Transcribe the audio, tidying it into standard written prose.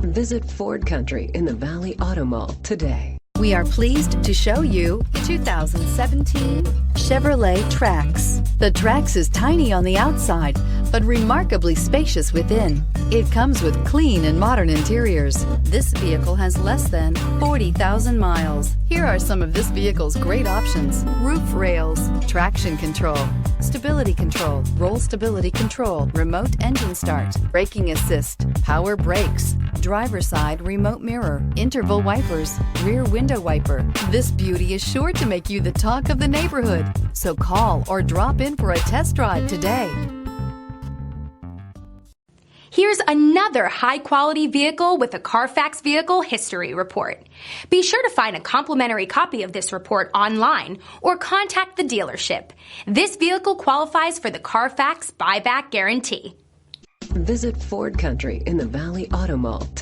Visit Ford Country in the Valley Auto Mall today. We are pleased to show you the 2017 Chevrolet Trax. The Trax is tiny on the outside, but remarkably spacious within. It comes with clean and modern interiors. This vehicle has less than 40,000 miles. Here are some of this vehicle's great options: roof rails, traction control, stability control, roll stability control, remote engine start, braking assist, power brakes, driver's side remote mirror, interval wipers, rear window wiper. This beauty is sure to make you the talk of the neighborhood. So call or drop in for a test drive today. Here's another high-quality vehicle with a Carfax Vehicle History Report. Be sure to find a complimentary copy of this report online or contact the dealership. This vehicle qualifies for the Carfax Buyback Guarantee. Visit Ford Country in the Valley Auto Mall today.